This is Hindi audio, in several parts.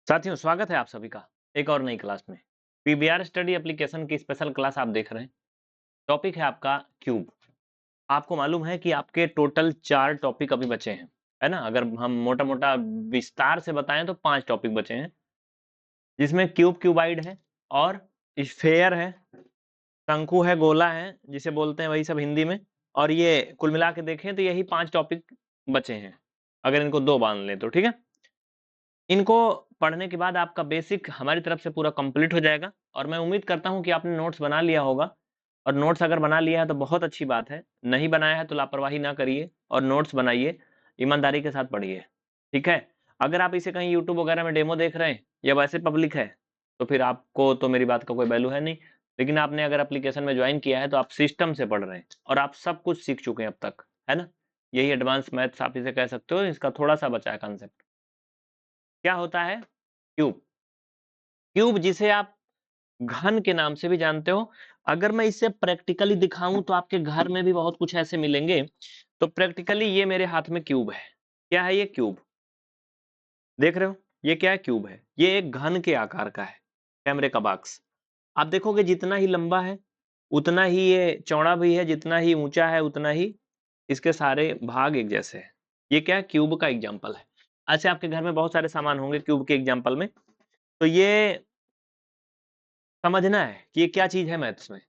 साथियों, स्वागत है आप सभी का एक और नई क्लास में। पीबीआर स्टडी एप्लीकेशन की स्पेशल क्लास आप देख रहे हैं। टॉपिक है आपका क्यूब। आपको मालूम है कि आपके टोटल 4 टॉपिक अभी बचे हैं, है ना? अगर हम मोटा-मोटा विस्तार से बताएं तो 5 टॉपिक बचे हैं, जिसमें क्यूब, क्यूबाइड है और स्फेयर है, शंकु है, गोला है, जिसे बोलते हैं वही सब हिंदी में। और ये कुल मिला के देखें तो यही 5 टॉपिक बचे हैं, अगर इनको 2 बाँध लें तो, ठीक है? इनको पढ़ने के बाद आपका बेसिक हमारी तरफ से पूरा कंप्लीट हो जाएगा और मैं उम्मीद करता हूँ कि आपने नोट्स बना लिया होगा। और नोट्स अगर बना लिया है तो बहुत अच्छी बात है। नहीं बनाया है तो लापरवाही ना करिए और नोट्स बनाइए, ईमानदारी के साथ पढ़िए, ठीक है? अगर आप इसे कहीं यूट्यूब वगैरह में डेमो देख रहे हैं या वैसे पब्लिक है, तो फिर आपको तो मेरी बात का कोई वैल्यू है नहीं। लेकिन आपने अगर एप्लीकेशन में जॉइन किया है तो आप सिस्टम से पढ़ रहे हैं और आप सब कुछ सीख चुके हैं अब तक, है ना? यही एडवांस मैथ्स आप इसे कह सकते हो, इसका थोड़ा-सा बचा है कांसेप्ट। क्या होता है? क्यूब। क्यूब जिसे आप घन के नाम से भी जानते हो। अगर मैं इसे प्रैक्टिकली दिखाऊं तो आपके घर में भी बहुत कुछ ऐसे मिलेंगे। तो प्रैक्टिकली ये मेरे हाथ में क्यूब है। क्या है ये क्यूब? देख रहे हो? ये क्या है? क्यूब है। ये एक घन के आकार का है, कैमरे का बॉक्स। आप देखोगे जितना ही लंबा है उतना ही ये चौड़ा भी है, जितना ही ऊंचा है उतना ही इसके सारे भाग एक जैसे हैं। ये क्या है? क्यूब का एग्जाम्पल है। ऐसे आपके घर में बहुत सारे सामान होंगे क्यूब के एग्जाम्पल में। तो ये समझना है कि ये क्या चीज़ है मैथ्स में।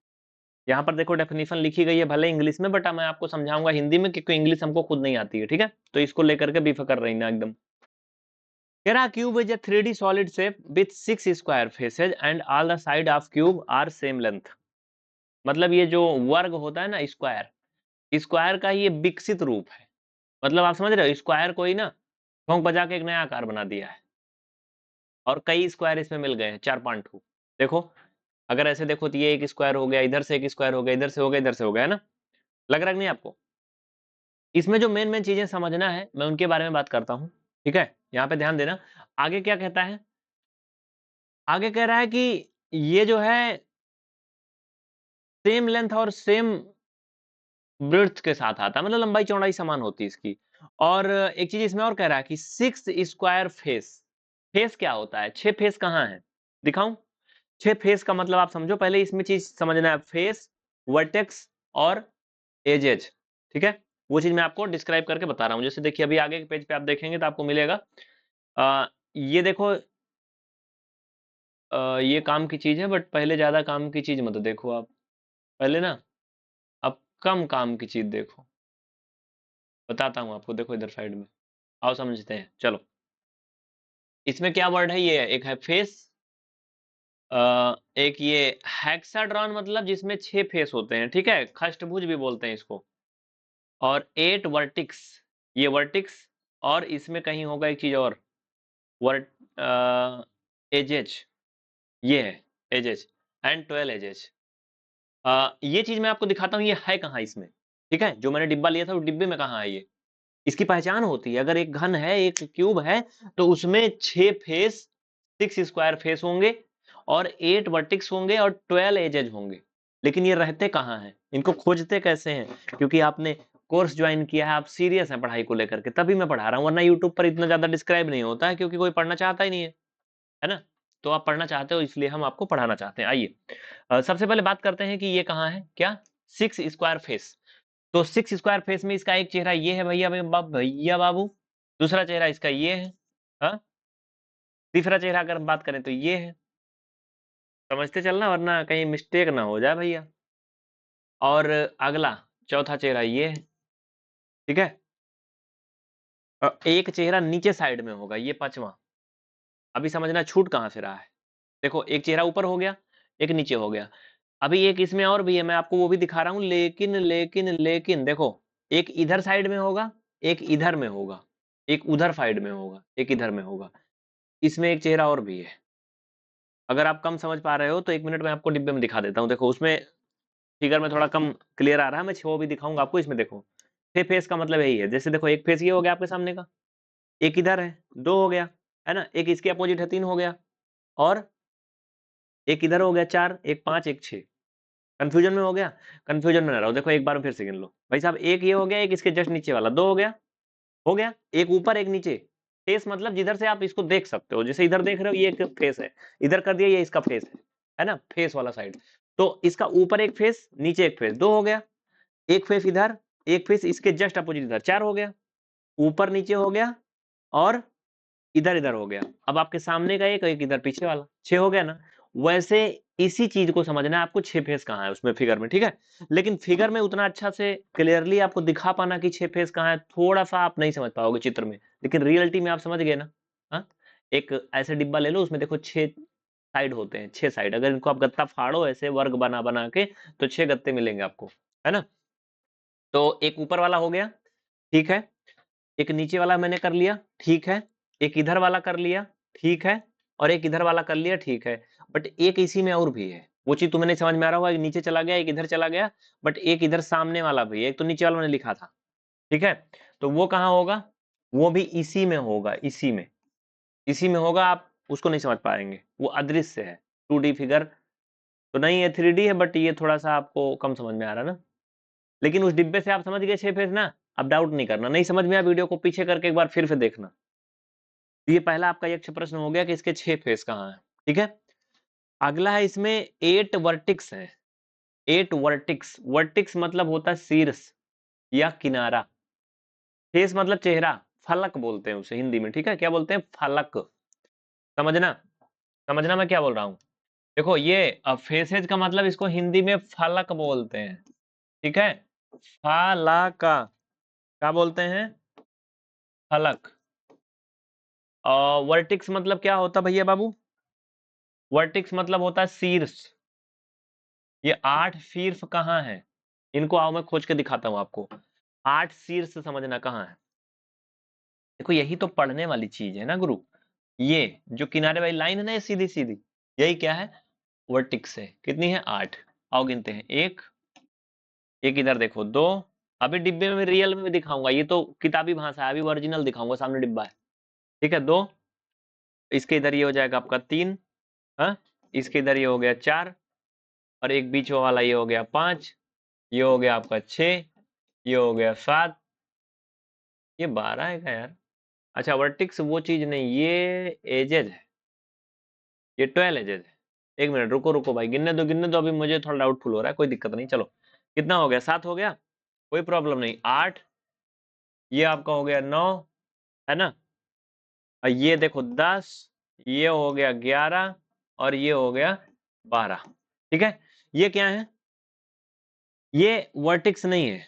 यहाँ पर देखो डेफिनेशन लिखी गई है भले इंग्लिश में, बट मैं आपको समझाऊँगा हिंदी में क्योंकि इंग्लिश हमको खुद नहीं आती है, ठीक है? तो इसको लेकर के बेफ़िक्र रहना एकदम। कह रहा cube is a 3D solid shape with 6 square faces and all the side of cube are same length. मतलब ये जो वर्ग होता है ना स्क्वायर, स्क्वायर का ये विकसित रूप है। मतलब आप समझ रहे हो स्क्वायर को ही ना भोंक बजा के एक नया आकार बना दिया है और कई स्क्वायर इसमें मिल गए हैं 4-5 ठो। देखो, अगर ऐसे देखो तो ये एक स्क्वायर हो गया, इधर से एक स्क्वायर हो गया, इधर से हो गया, इधर से हो गया, है ना? लग रहा है कि नहीं आपको? इसमें जो मेन-मेन चीज़ें समझना है, मैं उनके बारे में बात करता हूँ, ठीक है? यहाँ पे ध्यान देना। आगे क्या कहता है? आगे कह रहा है कि ये जो है सेम लेंथ और सेम ब्रेड्थ के साथ आता है, मतलब लंबाई-चौड़ाई समान होती है इसकी। और एक चीज़ इसमें और कह रहा है कि 6 स्क्वायर फेस। फेस क्या होता है? 6 फेस कहाँ हैं? दिखाऊँ? 6 फेस का मतलब आप समझो, पहले इसमें चीज़ समझना है, फेस, वर्टेक्स और एजेस, ठीक है? वो चीज़ मैं आपको डिस्क्राइब करके बता रहा हूँ। जैसे देखिए अभी आगे के पेज पे आप देखेंगे तो आपको मिलेगा। ये देखो, ये काम की चीज़ है बट पहले ज़्यादा काम की चीज़ मत देखो आप। पहले ना आप कम काम की चीज़ देखो। बताता हूँ आपको, देखो इधर साइड में। आओ समझते हैं, चलो। इसमें क्या वर्ड है? ये है, एक है फेस, एक ये हेक्साड्रॉन, मतलब जिसमें 6 फेस होते हैं, ठीक है? खष्टभुज भी बोलते हैं इसको। और 8 वर्टिक्स, ये वर्टिक्स। और इसमें कहीं होगा एक चीज़ और, वर्ट एजेस, ये है एजेस एंड 12 एजेस। ये चीज़ मैं आपको दिखाता हूँ ये है कहाँ इसमें, ठीक है? जो मैंने डिब्बा लिया था, वो डिब्बे में कहाँ है ये? इसकी पहचान होती है। अगर एक घन है, एक क्यूब है, तो उसमें 6 फेस, 6 स्क्वायर फेस होंगे और 8 वर्टेक्स होंगे और 12 एजेस होंगे। लेकिन ये रहते कहाँ हैं? इनको खोजते कैसे हैं? क्योंकि आपने कोर्स जॉइन किया है, आप सीरियस हैं पढ़ाई को लेकर के, तभी मैं पढ़ा रहा हूँ, वरना यूट्यूब पर इतना ज़्यादा डिस्क्राइब नहीं होता है क्योंकि कोई पढ़ना चाहता ही नहीं है ना? तो आप पढ़ना चाहते हो इसलिए हम आपको पढ़ाना चाहते हैं। आइए, सबसे पहले बात करते हैं कि ये कहाँ है? क्या? 6 स्क्वायर फेस। तो 6 स्क्वायर फेस में इसका एक चेहरा ये है भैया बाबू, दूसरा चेहरा इसका ये है, हाँ? तीसरा चेहरा अगर हम बात करें तो ये है। समझते चलना वरना कहीं मिस्टेक ना हो जाए भैया। और अगला चौथा चेहरा ये है, ठीक है? एक चेहरा नीचे साइड में होगा, ये 5वां। अभी समझना छूट कहाँ से रहा है। देखो, एक चेहरा ऊपर हो गया, एक नीचे हो गया। अभी एक इसमें और भी है, मैं आपको वो भी दिखा रहा हूँ, लेकिन देखो, एक इधर साइड में होगा, एक इधर में होगा, एक उधर साइड में होगा, एक इधर में होगा। इसमें एक चेहरा और भी है। अगर आप कम समझ पा रहे हो तो 1 मिनट में आपको डिब्बे में दिखा देता हूँ। देखो, उसमें फिगर में थोड़ा कम क्लियर आ रहा है, मैं 6 भी दिखाऊँगा आपको, इसमें देखो। 6 फेस का मतलब यही है। जैसे देखो, एक फेस ये हो गया आपके सामने का, एक इधर है, 2 हो गया, है ना? एक इसके अपोजिट है, 3 हो गया और एक इधर हो गया, 4, एक 5, एक 6। कन्फ्यूजन में हो गया? कन्फ्यूजन में ना रहो, देखो एक बार फिर से गिन लो। भाई साहब, एक ये हो गया, एक इसके जस्ट नीचे वाला, 2 हो गया? हो गया? एक ऊपर, एक नीचे, फेस मतलब जिधर से आप इसको देख सकते हो, जैसे इधर देख रहे हो ये एक फेस है, इधर कर दिया ये इसका फेस है ना, फेस वाला साइड। तो इसका ऊपर एक फेस, नीचे एक फेस, 2 हो गया। एक फेस इधर, एक फेस इसके जस्ट अपोजिट इधर, 4 हो गया। ऊपर नीचे हो गया और इधर-इधर हो गया। अब आपके सामने का एक इधर पीछे वाला, 6 हो गया ना? वैसे इसी चीज़ को समझना है आपको 6 फेस कहाँ है उसमें फिगर में, ठीक है? लेकिन फिगर में उतना अच्छा से क्लियरली आपको दिखा पाना कि 6 फेस कहाँ है, थोड़ा-सा आप नहीं समझ पाओगे चित्र में। लेकिन रियलिटी में आप समझ गए ना? हाँ? एक ऐसे डिब्बा ले लो उसमें देखो 6 साइड होते हैं, 6 साइड। अगर इनको आप गत्ता फाड़ो ऐसे वर्ग बना-बना के तो 6 गत्ते मिलेंगे आपको, है ना? तो एक ऊपर वाला हो गया, ठीक है? एक नीचे वाला मैंने कर लिया, ठीक है। एक इधर वाला कर लिया, ठीक है। और एक इधर वाला कर लिया, ठीक है। बट एक इसी में और भी है। वो चीज़ तुम्हें नहीं समझ में आ रहा होगा, एक नीचे चला गया, एक इधर चला गया, बट एक इधर सामने वाला भी है। एक तो नीचे वाला मैंने लिखा था, ठीक है? तो वो कहाँ होगा? वो भी इसी में होगा, इसी में। इसी में होगा, आप उसको नहीं समझ पाएँगे। वो अदृश्य है। 2D फिगर तो नहीं है, 3D है, बट ये थोड़ा-सा आपको कम समझ में आ रहा है ना? लेकिन उस डिब्बे से आप समझ गए 6 फेस ना? अब डाउट नहीं करना। नहीं समझ में आया वीडियो को पीछे करके एक बार फिर से देखना। तो ये पहला आपका यक्ष प्रश्न हो गया कि इसके 6 फेस कहाँ हैं, ठीक है? अगला है इसमें 8 वर्टेक्स हैं। 8 वर्टेक्स, वर्टेक्स मतलब होता है शीर्ष या किनारा। फेस मतलब चेहरा, फलक बोलते हैं उसे हिंदी में, ठीक है? क्या बोलते हैं? फलक। समझना, समझना मैं क्या बोल रहा हूँ। देखो ये फेसेज का मतलब इसको हिंदी में फलक बोलते हैं, ठीक है? फलक, क्या बोलते हैं? फलक। वर्टेक्स मतलब क्या होता है भैया बाबू? वर्टेक्स मतलब होता है शीर्ष। ये 8 शीर्ष कहाँ हैं? इनको आओ मैं खोज के दिखाता हूँ आपको। 8 शीर्ष समझना कहाँ है? देखो यही तो पढ़ने वाली चीज़ है ना गुरु। ये जो किनारे वाली लाइन है ना ये सीधी-सीधी, यही क्या है? वर्टेक्स है। कितनी है? 8। आओ गिनते हैं। 1, एक इधर देखो 2, अभी डिब्बे में रियल में दिखाऊँगा, ये तो किताबी भाषा है, अभी ओरिजिनल दिखाऊँगा, सामने डिब्बा है। ठीक है? 2, इसके इधर ये हो जाएगा आपका 3, हाँ? इसके इधर ये हो गया 4 और एक बीच वाला ये हो गया 5, ये हो गया आपका 6, ये हो गया 7, ये 12 है क्या यार? अच्छा वर्टेक्स वो चीज़ नहीं, ये एजेस है, ये 12 एजेस है। 1 मिनट रुको भाई, गिनने दो, अभी मुझे थोड़ा डाउटफुल हो रहा है, कोई दिक्कत नहीं, चलो। कितना हो गया? 7 हो गया? कोई प्रॉब्लम नहीं। 8, ये आपका हो गया 9, है ना? और ये देखो 10, ये हो गया 11 और ये हो गया 12, ठीक है? ये क्या है? ये वर्टेक्स नहीं है,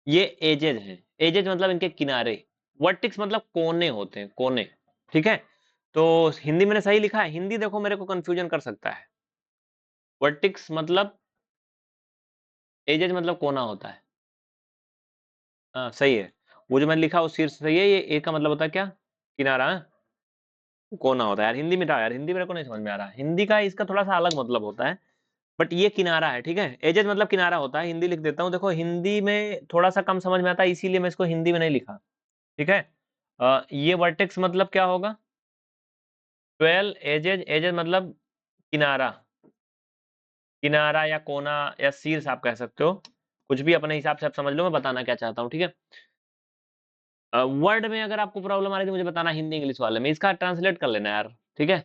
ये एजेस हैं। एजेस मतलब इनके किनारे, वर्टेक्स मतलब कोने होते हैं, कोने, ठीक है? तो हिंदी मैंने सही लिखा है? हिंदी देखो मेरे को कन्फ्यूजन कर सकता है। वर्टेक्स मतलब एजेस मतलब कोना होता है। हाँ, सही है। वो जो मैंने लिखा वो शीर्ष सही है, ये ए का मतलब होता है क्या? किनारा, हाँ? कोना होता है यार, हिंदी में था यार, हिंदी मेरे को नहीं समझ में आ रहा है। हिंदी का इसका थोड़ा-सा अलग मतलब होता है, बट ये किनारा है, ठीक है? एजेस मतलब किनारा होता है, हिंदी लिख देता हूँ। देखो हिंदी में थोड़ा-सा कम समझ में आता है, इसीलिए मैं इसको हिंदी में नहीं लिखा, ठीक है? ये वर्टेक्स मतलब क्या होगा? 12 एजेस, एजेस मतलब किनारा, किनारा या कोना या शीर्ष आप कह सकते हो। कुछ भी अपने हिसाब से आप समझ लो, मैं बताना क्या चाहता हूँ, ठीक है? वर्ड में अगर आपको प्रॉब्लम आ रही है तो मुझे बताना हिंदी इंग्लिश वाले में, इसका ट्रांसलेट कर लेना यार, ठीक है?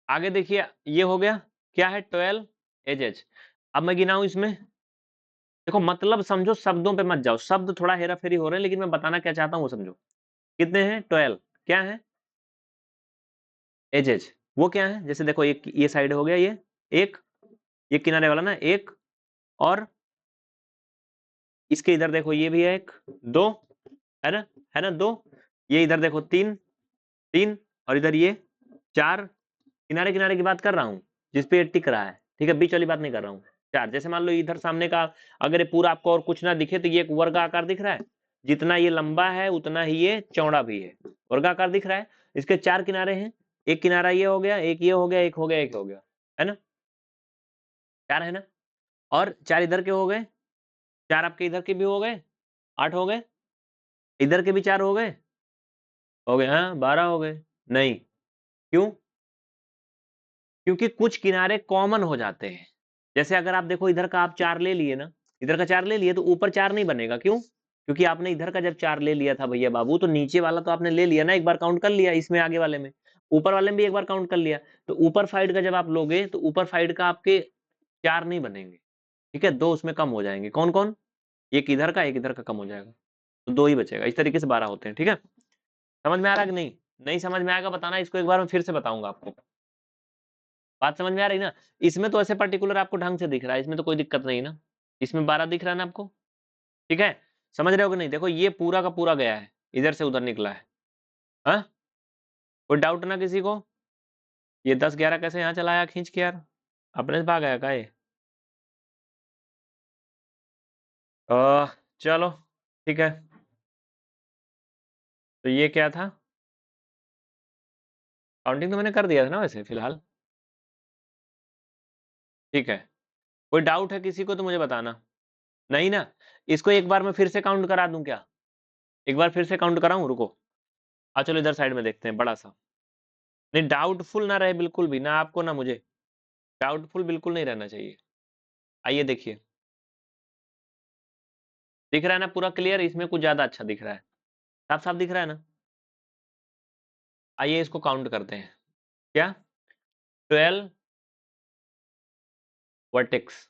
आगे देखिए ये हो गया, क्या है? 12 एजेस। अब मैं गिनाऊँ इसमें? देखो मतलब समझो, शब्दों पे मत जाओ, शब्द थोड़ा हेरा-फेरी हो रहे हैं, लेकिन मैं बताना क्या चाहता हूँ वो समझो। कितने हैं? 12। क्या है? एजेस। वो क्या है? जैसे देखो एक ये साइड हो गया ये, 1, ये किनारे वाला ना 1 और इसके इधर देखो ये भी है 1, 2, है ना? है ना 2? ये इधर देखो 3, 3 और इधर ये 4, किनारे-किनारे की बात कर रहा हूँ, जिस पे ये टिक रहा है, ठीक है? बीच वाली बात नहीं कर रहा हूँ। 4 जैसे मान लो इधर सामने का अगर ये पूरा आपको और कुछ ना दिखे तो ये एक वर्गाकार दिख रहा है, जितना ये लंबा है उतना ही ये चौड़ा भी है। वर्गाकार दिख रहा है, इसके 4 किनारे हैं, एक किनारा ये हो गया, एक ये हो गया, एक हो गया, एक हो गया, है ना? 4 है ना? और 4 इधर के हो गए, 4 आपके इधर के भी हो गए, 8 हो गए, इधर के भी 4 हो गए, हाँ 12 हो गए। नहीं, क्यों? क्योंकि कुछ किनारे कॉमन हो जाते हैं। जैसे अगर आप देखो इधर का आप 4 ले लिए ना, इधर का 4 ले लिए तो ऊपर 4 नहीं बनेगा, क्यों? क्योंकि आपने इधर का जब 4 ले लिया था भैया बाबू, तो नीचे वाला तो आपने ले लिया ना, एक बार काउंट कर लिया इसमें, आगे वाले में, ऊपर वाले में भी एक बार काउंट कर लिया। तो ऊपर साइड का जब आप लोगे तो ऊपर साइड का आपके 4 नहीं बनेंगे, ठीक है, 2 उसमें कम हो जाएंगे। कौन कौन? एक इधर का, एक इधर का कम हो जाएगा, तो 2 ही बचेगा। इस तरीके से 12 होते हैं, ठीक है। समझ में आ रहा है कि नहीं? नहीं समझ में आएगा बताना, इसको एक बार मैं फिर से बताऊंगा आपको। बात समझ में आ रही ना? इसमें तो ऐसे पर्टिकुलर आपको ढंग से दिख रहा है, इसमें तो कोई दिक्कत नहीं ना। इसमें 12 दिख रहा है ना आपको, ठीक है। समझ रहे हो कि नहीं? देखो ये पूरा का पूरा गया है, इधर से उधर निकला है। हाँ, कोई डाउट ना किसी को? ये 10 11 कैसे यहाँ चला आया खींच के यार? अपने से भाग आया का ये? चलो ठीक है। तो ये क्या था? काउंटिंग तो मैंने कर दिया था ना वैसे फिलहाल, ठीक है। कोई डाउट है किसी को तो मुझे बताना। नहीं ना? इसको एक बार मैं फिर से काउंट करा दूं क्या? एक बार फिर से काउंट कराऊं? रुको, चलो इधर साइड में देखते हैं बड़ा सा। नहीं, डाउटफुल ना रहे बिल्कुल भी, ना आपको ना मुझे, डाउटफुल बिल्कुल नहीं रहना चाहिए। आइए देखिए, दिख रहा है ना पूरा क्लियर? इसमें कुछ ज्यादा अच्छा दिख रहा है, साफ साफ दिख रहा है ना? आइए इसको काउंट करते हैं। क्या? 12 वर्टेक्स,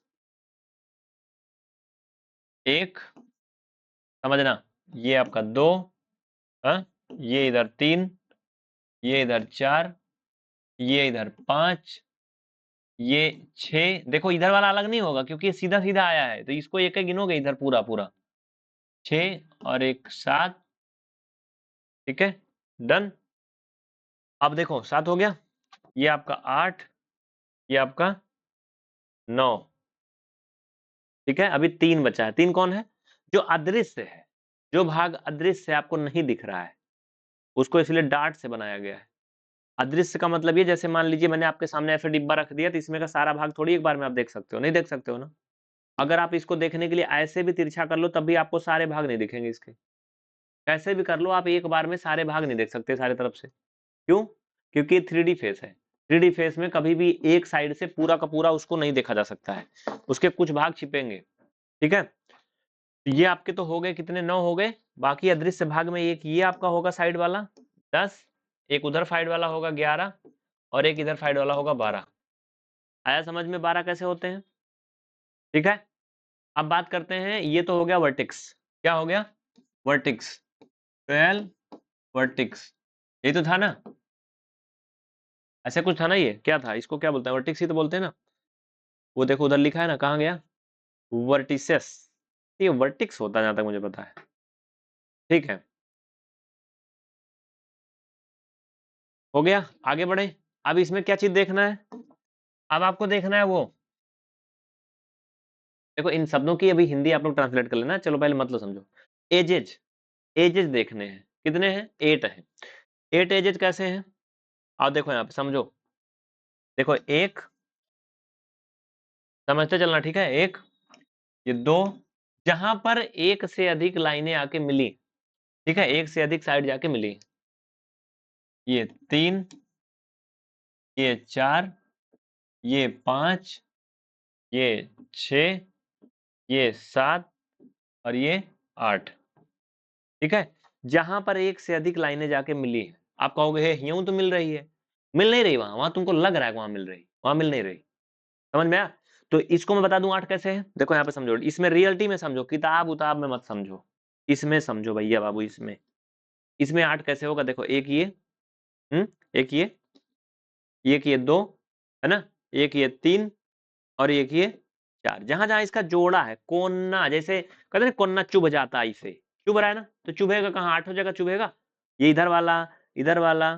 एक, समझना, ये आपका 2, हाँ, ये इधर 3, ये इधर 4, ये इधर 5, ये 6। देखो इधर वाला अलग नहीं होगा क्योंकि ये सीधा सीधा आया है, तो इसको एक एक गिनोगे इधर पूरा पूरा। 6 और एक 7, ठीक है, डन। अब देखो 7 हो गया, ये आपका 8, ये आपका 9, ठीक है। अभी 3 बचा है। 3 कौन है? जो अदृश्य है, जो भाग अदृश्य आपको नहीं दिख रहा है, उसको इसलिए डार्ट से बनाया गया है। अदृश्य का मतलब ये, जैसे मान लीजिए मैंने आपके सामने ऐसे डिब्बा रख दिया, तो इसमें का सारा भाग थोड़ी एक बार में आप देख सकते हो, नहीं देख सकते हो ना। अगर आप इसको देखने के लिए ऐसे भी तिरछा कर लो तब भी आपको सारे भाग नहीं दिखेंगे इसके। कैसे भी कर लो आप, एक बार में सारे भाग नहीं देख सकते सारे तरफ से। क्यों? क्योंकि 3D फेस है। 3D फेस में कभी भी एक साइड से पूरा का पूरा उसको नहीं देखा जा सकता है, उसके कुछ भाग छिपेंगे, ठीक है। ये आपके तो हो गए कितने? 9 हो गए। बाकी अदृश्य भाग में एक ये आपका होगा साइड वाला 10, एक उधर साइड वाला होगा 11, और एक इधर साइड वाला होगा 12। आया समझ में 12 कैसे होते हैं? ठीक है। अब बात करते हैं, ये तो हो गया वर्टेक्स। क्या हो गया? वर्टेक्स। 12 वर्टेक्स, ये तो था ना? ऐसे कुछ था ना? ये क्या था? इसको क्या बोलते हैं? वर्टेक्स ही तो बोलते हैं ना। वो देखो उधर लिखा है ना, कहाँ गया? वर्टिसेस। ये वर्टेक्स होता है जहां तक मुझे पता है, ठीक है। हो गया, आगे बढ़े। अब इसमें क्या चीज देखना है? अब आपको देखना है वो, देखो इन शब्दों की अभी हिंदी आप लोग ट्रांसलेट कर लेना, चलो पहले मतलब समझो। एजेज, एजेज देखने हैं, कितने हैं? 8 हैं। 8 एजेज कैसे हैं? आओ देखो यहाँ पे समझो। देखो एक, समझते चलना, ठीक है। एक, ये 2, जहां पर एक से अधिक लाइनें आके मिली, ठीक है, एक से अधिक साइड जाके मिली, ये 3, ये 4, ये 5, ये 6, ये 7, और ये 8, ठीक है। जहां पर एक से अधिक लाइनें जाके मिली, आप कहोगे हे यूं तो मिल रही है, मिल नहीं रही। वहां वहां तुमको लग रहा है वहां मिल रही, वहां मिल नहीं रही। समझ में आया? तो इसको मैं बता दूं 8 कैसे है। देखो यहाँ पे समझो, इसमें रियलिटी में समझो, किताब उताब में मत समझो, इसमें समझो भैया बाबू। इसमें इसमें 8 कैसे होगा? देखो एक ये, एक ये, एक ये 2, है ना, एक ये 3, और एक ये 4। जहां जहां इसका जोड़ा है, कोना, जैसे कहते हैं कोना चुभ जाता है, इसे चुभ रहा है ना, तो चुभेगा कहाँ? 8 जगह चुभेगा। ये इधर वाला, इधर वाला,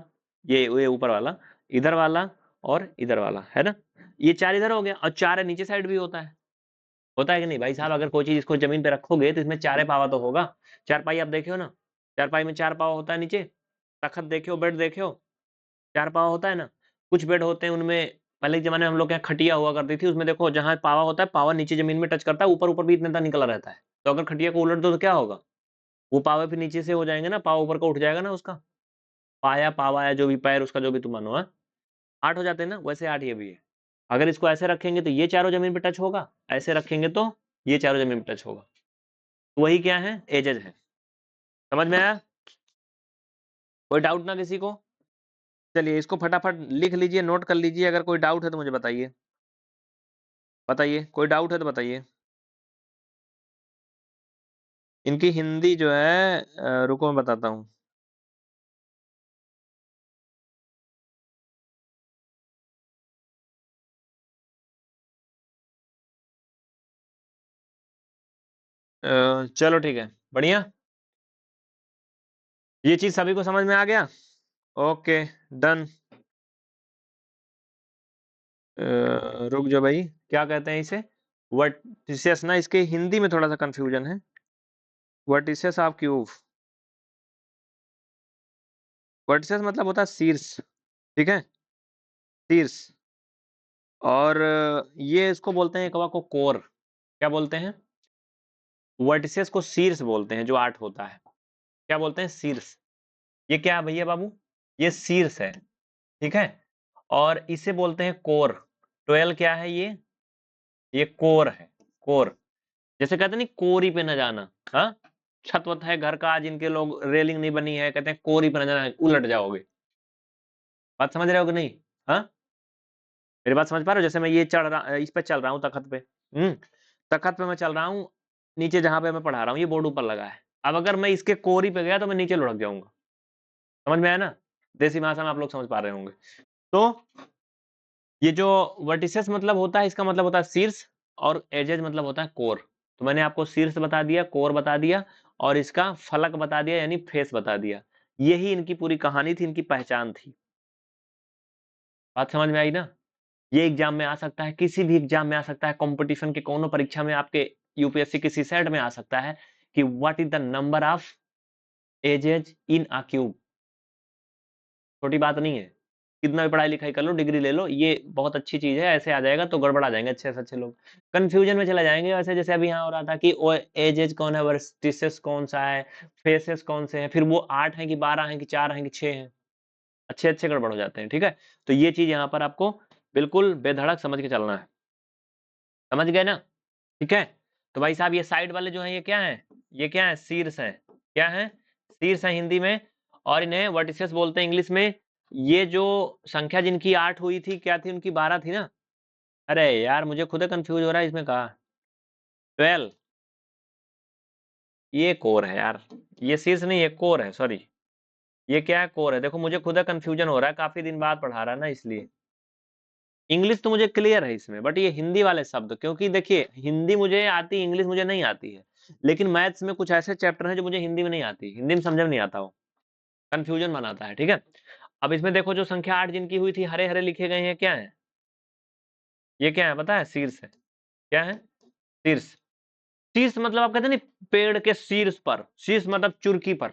ये ऊपर वाला, इधर वाला, और इधर वाला, है ना। ये 4 इधर हो गया, और 4 नीचे साइड भी होता है कि नहीं भाई साहब? अगर कोई चीज इसको जमीन पे रखोगे तो इसमें 4 पावा तो होगा। चारपाई आप देखे हो ना, चारपाई में 4 पावा होता है नीचे। तखत देखे हो, बेड देखे हो, 4 पावा होता है ना। कुछ बेड होते हैं उनमें, पहले के जमाने में हम लोग के यहाँ खटिया हुआ करती थी, उसमें देखो जहां पावा होता है, पावा नीचे जमीन में टच करता है, ऊपर ऊपर भी इतना निकला रहता है। तो अगर खटिया को उलट दो तो क्या होगा? वो पावे फिर नीचे से हो जाएंगे ना, पावा ऊपर का उठ जाएगा ना उसका, पाया पावा या जो भी पैर उसका जो भी तुम मानो, 8 हो जाते हैं ना, वैसे 8 ये भी है। अगर इसको ऐसे रखेंगे तो ये चारों जमीन पे टच होगा, ऐसे रखेंगे तो ये चारों जमीन पे टच होगा। तो वही क्या है, एजेज है। समझ में आया? कोई डाउट ना किसी को? चलिए इसको फटाफट लिख लीजिए, नोट कर लीजिए, अगर कोई डाउट है तो मुझे बताइए। बताइए, कोई डाउट है तो बताइए। इनकी हिंदी जो है रुको मैं बताता हूँ। चलो ठीक है, बढ़िया। ये चीज सभी को समझ में आ गया? Okay, done. रुक जाओ भाई, क्या कहते हैं इसे? वर्टिसेस ना, इसके हिंदी में थोड़ा सा कंफ्यूजन है। Vertices of cube. वर्टिसेस मतलब होता है शीर्ष, ठीक है, शीर्ष। और ये इसको बोलते हैं कवा को कोर। क्या बोलते हैं? वर्टिसेस को शीर्ष बोलते हैं, जो 8 होता है। क्या बोलते हैं? शीर्ष। ये क्या है भैया बाबू? ये शीर्ष है, ठीक है। और इसे बोलते हैं कोर। 12 क्या है ये कोर है, कोर। जैसे कहते नहीं कोरी पे न जाना, हाँ। छत वत है घर का, आज इनके लोग रेलिंग नहीं बनी है, कहते हैं कोरी पे न जाना, उलट जाओगे। बात समझ रहे हो कि नहीं? हाँ, मेरी बात समझ पा रहे हो? जैसे मैं ये चढ़ रहा, इस पे चल रहा हूँ तखत पे, तखत पे मैं चल रहा हूँ, नीचे जहां पे मैं पढ़ा रहा हूँ ये बोर्ड ऊपर लगा है। अब अगर मैं इसके कोरी पे गया तो मैं नीचे लुढ़क जाऊंगा। समझ में आया ना? देसी भाषा में आप लोग समझ पा रहे होंगे। तो ये जो वर्टिसेस मतलब होता है, इसका मतलब होता है शीर्ष, और एजेज मतलब होता है कोर। तो मैंने आपको शीर्ष बता दिया, कोर बता दिया, और इसका फलक बता दिया, यानी फेस बता दिया। यही इनकी पूरी कहानी थी, इनकी पहचान थी। बात समझ में आई ना? ये एग्जाम में आ सकता है, किसी भी एग्जाम में आ सकता है, कंपटीशन के कोनो परीक्षा में, आपके यूपीएससी किसी सेट में आ सकता है कि what is the number of edges in a cube. छोटी बात नहीं है। कितना भी पढ़ाई लिखाई कर लो, डिग्री ले लो, ये बहुत अच्छी चीज है। ऐसे आ जाएगा तो गड़बड़ा जाएंगे अच्छे से अच्छे लोग, कंफ्यूजन में चला जाएंगे। वैसे जैसे अभी यहाँ हो रहा था कि एजेज कौन है, वर्टिसेस कौन सा है, फेसेस कौन से हैं, फिर वो 8 हैं कि 12 हैं कि 4 हैं कि 6 हैं, अच्छे अच्छे गड़बड़ हो जाते हैं, ठीक है। तो ये चीज यहाँ पर आपको बिल्कुल बेधड़क समझ के चलना है। समझ गए ना? ठीक है। तो भाई साहब ये साइड वाले जो हैं ये क्या है? ये क्या है? शीर्ष है। क्या है? शीर्ष है हिंदी में, और इन्हें वर्टिसेस बोलते हैं इंग्लिश में। ये जो संख्या जिनकी 8 हुई थी, क्या थी उनकी? 12 थी ना? अरे यार मुझे खुद कंफ्यूज हो रहा है इसमें, कहा 12। ये कोर है यार, ये शीर्ष नहीं, ये कोर है, सॉरी। ये क्या है? कोर है। देखो मुझे खुद कंफ्यूजन हो रहा है, काफी दिन बाद पढ़ा रहा है ना, इसलिए। इंग्लिश तो मुझे क्लियर है इसमें, बट ये हिंदी वाले शब्द, क्योंकि देखिए हिंदी मुझे आती, इंग्लिश मुझे नहीं आती है। लेकिन मैथ्स में कुछ ऐसे चैप्टर हैं जो मुझे हिंदी में नहीं आती, हिंदी में समझ में नहीं आता, वो कंफ्यूजन बनाता है, ठीक है। अब इसमें देखो जो संख्या 8 जिनकी हुई थी, हरे हरे लिखे गए हैं, क्या है? ये क्या है पता है? शीर्ष है। क्या है? शीर्ष। शीर्ष मतलब आप कहते हैं नहीं, पेड़ के शीर्ष पर, शीर्ष मतलब चुरकी पर।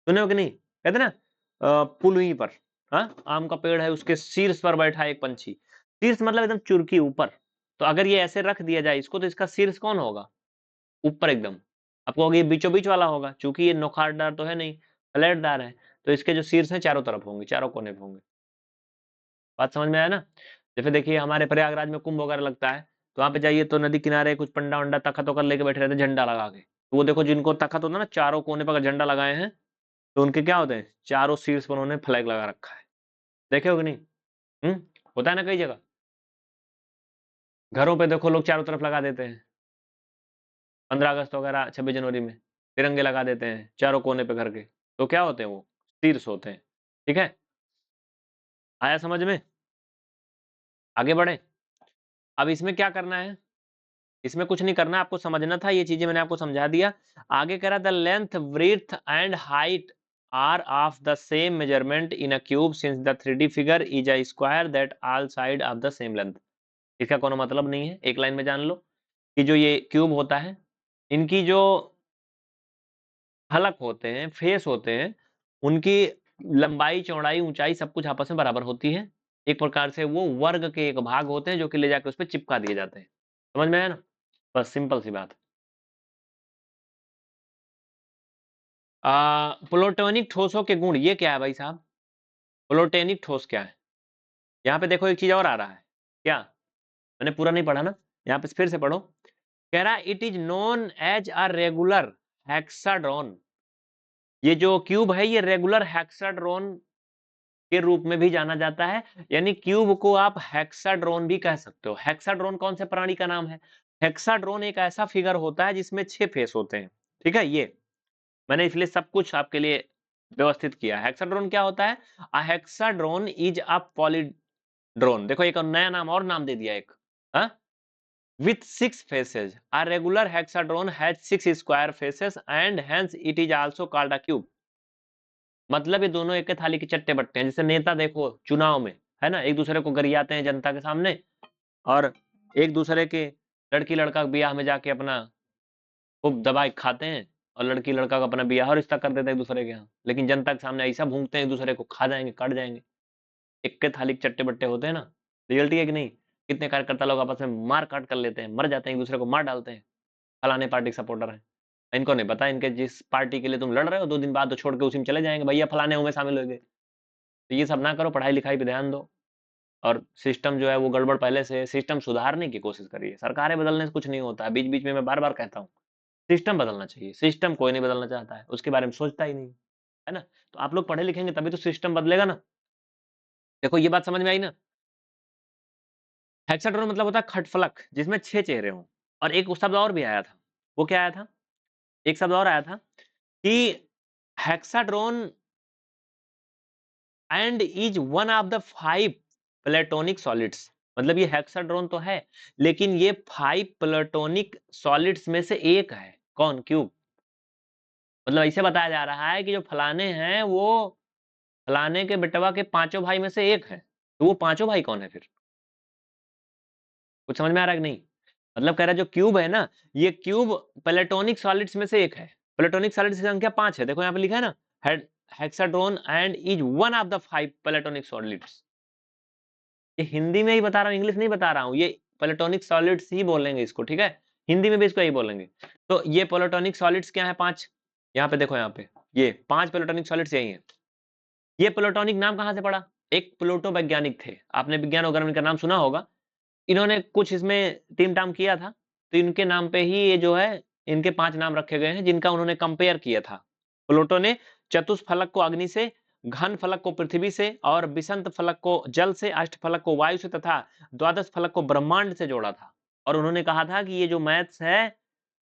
सुने हो कि नहीं? कहते ना पुलुई पर। हाँ, आम का पेड़ है, उसके शीर्ष पर बैठा है एक पंछी। शीर्ष मतलब एकदम चुरकी ऊपर। तो अगर ये ऐसे रख दिया जाए इसको, तो इसका शीर्ष कौन होगा? ऊपर एकदम। आपको होगा ये बीचों बीच वाला होगा, क्योंकि ये नोखारदार तो है नहीं, फ्लैटदार है। तो इसके जो शीर्ष है चारों तरफ होंगे, चारों कोने पे होंगे। बात समझ में आया ना? जैसे देखिए हमारे प्रयागराज में कुंभ वगैरह लगता है, तो वहां पे जाइए तो नदी किनारे कुछ पंडा वंडा तखत वखत लेके बैठे रहते हैं, झंडा लगा के। तो वो देखो जिनको तखत होता है ना, चारों कोने पर अगर झंडा लगाए हैं, तो उनके क्या होते हैं? चारों शीर्ष पर उन्होंने फ्लैग लगा रखा है। देखे हो कि नहीं? हम्म, होता है ना कई जगह। घरों पे देखो लोग चारों तरफ लगा देते हैं, 15 अगस्त वगैरह, 26 जनवरी में तिरंगे लगा देते हैं चारों कोने पे घर के। तो क्या होते हैं? वो शीर्ष होते हैं, ठीक है। आया समझ में? आगे बढ़े। अब इसमें क्या करना है? इसमें कुछ नहीं करना, आपको समझना था, ये चीजें मैंने आपको समझा दिया। आगे कह रहा the length breadth and height are of the same measurement in a cube since the 3D figure is a square that all side of the same length. इसका कोनो मतलब नहीं है, एक लाइन में जान लो कि जो ये क्यूब होता है, इनकी जो हलक होते हैं, फेस होते हैं, उनकी लंबाई चौड़ाई ऊंचाई सब कुछ आपस में बराबर होती है। एक प्रकार से वो वर्ग के एक भाग होते हैं, जो कि ले जाकर उस पर चिपका दिए जाते हैं। समझ में आया ना? बस सिंपल सी बात। प्लूटोनिक ठोसों के गुण, ये क्या है भाई साहब? प्लूटोनिक ठोस क्या है? यहाँ पे देखो एक चीज और आ रहा है। क्या? मैंने पूरा नहीं पढ़ा ना, यहाँ पे फिर से पढ़ो। कह रहा it is known as a regular hexahedron. ये जो क्यूब है ये रेगुलर हेक्साड्रॉन के रूप में भी जाना जाता है, यानी क्यूब को आप हेक्साड्रॉन भी कह सकते हो। हेक्साड्रॉन कौन से प्राणी का नाम है? हेक्साड्रॉन एक ऐसा फिगर होता है जिसमें 6 फेस होते हैं, ठीक है। ये मैंने इसलिए सब कुछ आपके लिए व्यवस्थित किया। हेक्साड्रॉन क्या होता है? अ हेक्साड्रॉन इज अ पॉलीड्रॉन। देखो एक नया नाम और नाम दे दिया एक, हाँ, with 6 faces. A regular hexadron has 6 square faces and hence it is also called a cube. मतलब ये दोनों एक ही थाली के चट्टे बट्टे हैं। जैसे नेता देखो चुनाव में, है ना, एक दूसरे को गरियाते हैं जनता के सामने, और एक दूसरे के लड़की लड़का ब्याह में जाके अपना खूब दबाई खाते हैं, और लड़की लड़का का अपना ब्याह और रिश्ता कर देते हैं एक दूसरे के यहाँ, लेकिन जनता के सामने ऐसा भूंगते हैं एक दूसरे को, खा जाएंगे, काट जाएंगे। एक के थाली के चट्टे बट्टे होते हैं ना, रियलिटी है कि नहीं? कितने कार्यकर्ता लोग आपस में मार काट कर लेते हैं, मर जाते हैं, एक दूसरे को मार डालते हैं, फलाने पार्टी के सपोर्टर हैं। इनको नहीं पता इनके जिस पार्टी के लिए तुम लड़ रहे हो 2 दिन बाद तो छोड़ के उसी में चले जाएंगे, भैया फलाने में शामिल हो गए। तो ये सब ना करो, पढ़ाई लिखाई पे ध्यान दो, और सिस्टम जो है वो गड़बड़ पहले से है, सिस्टम सुधारने की कोशिश करिए। सरकारें बदलने से कुछ नहीं होता है, बीच बीच में मैं बार बार कहता हूँ, सिस्टम बदलना चाहिए। सिस्टम कोई नहीं बदलना चाहता है, उसके बारे में सोचता ही नहीं, है ना। तो आप लोग पढ़े लिखेंगे तभी तो सिस्टम बदलेगा ना। देखो ये बात समझ में आई ना। हेक्साड्रोन मतलब होता है खटफलक जिसमें 6 चेहरे हों। और एक शब्द और भी आया था, वो क्या आया था? एक शब्द और आया था कि hexahedron and is one of the 5 Platonic solids. मतलब ये हेक्साड्रोन तो है, लेकिन ये 5 प्लेटोनिक सॉलिड्स में से एक है। कौन? क्यूब। मतलब ऐसे बताया जा रहा है कि जो फलाने हैं वो फलाने के बेटवा के पांचों भाई में से एक है। तो वो पांचों भाई कौन है फिर? कुछ समझ में आ रहा है कि नहीं? मतलब कह रहा है जो क्यूब है ना, ये क्यूब प्लेटोनिक सॉलिड्स में से एक है। प्लेटोनिक सॉलिड्स की संख्या 5 है। देखो यहाँ पे लिखा है ना, hexahedron and is one of the 5 Platonic solids. ये हिंदी में ही बता रहा हूँ, इंग्लिश नहीं बता रहा हूँ। ये प्लेटोनिक सॉलिड्स ही बोलेंगे इसको, ठीक है। हिंदी में भी इसको यही बोलेंगे। तो ये प्लेटोनिक सॉलिड्स क्या है? 5। यहाँ पे देखो, यहाँ पे ये 5 प्लेटोनिक सॉलिड्स यही है। ये प्लेटोनिक नाम कहाँ से पड़ा? एक प्लूटो वैज्ञानिक थे, आपने विज्ञान वगैरह में इनका नाम सुना होगा। इन्होंने कुछ इसमें टीम-टाम किया था, तो इनके नाम पे ही ये जो है, इनके 5 नाम रखे गए हैं, जिनका उन्होंने कंपेयर किया था। प्लूटो ने चतुष्फलक को अग्नि से, घन फलक को पृथ्वी से, और विषंत फलक को जल से, अष्टफलक को वायु से, तथा द्वादश फलक को ब्रह्मांड से जोड़ा था। और उन्होंने कहा था कि ये जो मैथ्स है,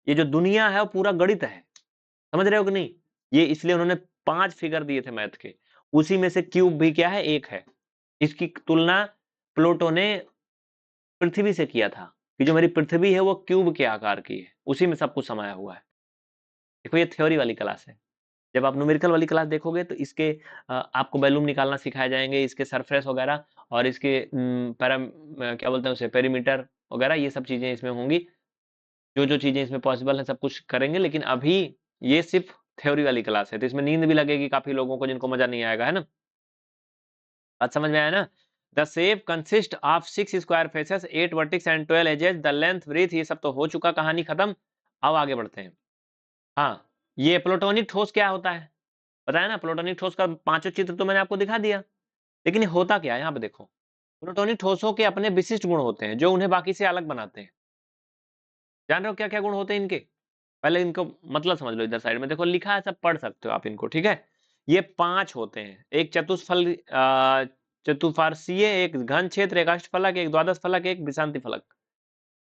ये जो दुनिया है, वो पूरा गणित है। समझ रहे हो कि नहीं? ये इसलिए उन्होंने 5 फिगर दिए थे मैथ के। उसी में से क्यूब भी क्या है? एक है। इसकी तुलना प्लूटो ने पृथ्वी से किया था, कि जो मेरी पृथ्वी है वो क्यूब के आकार की है, उसी में सब कुछ समाया हुआ है। देखो ये थ्योरी वाली क्लास है। जब आप न्यूमेरिकल वाली क्लास देखोगे तो इसके आपको वैल्यूम निकालना सिखाए जाएंगे, इसके सरफेस वगैरह, और इसके क्या बोलते हैं उसे, पेरीमीटर वगैरह, ये सब चीजें इसमें होंगी। जो जो चीजें इसमें पॉसिबल है सब कुछ करेंगे, लेकिन अभी ये सिर्फ थ्योरी वाली क्लास है, तो इसमें नींद भी लगेगी काफी लोगों को, जिनको मजा नहीं आएगा, है ना। बात समझ में आया ना? The shape consist of 6 square faces, 8 vertices and 12 edges, the length breadth, ये सब तो हो चुका, कहानी खत्म। अब आगे बढ़ते हैं। हाँ, ये प्लूटोनिक ठोस क्या होता है? बताया ना, प्लूटोनिक ठोस का पांचों चित्र तो मैंने आपको दिखा दिया, लेकिन ये होता क्या है? यहाँ पे देखो, प्लूटोनिक ठोसों के अपने विशिष्ट गुण होते हैं जो उन्हें बाकी से अलग बनाते हैं। जान रहे हो क्या क्या गुण होते हैं इनके? पहले इनको मतलब समझ लो। इधर साइड में देखो लिखा है, सब पढ़ सकते हो आप इनको, ठीक है। ये 5 होते हैं, एक चतुष्फलकीय, एक घन क्षेत्र, एक अष्टफलक, एक द्वादश फलक, एक विषांति फलक।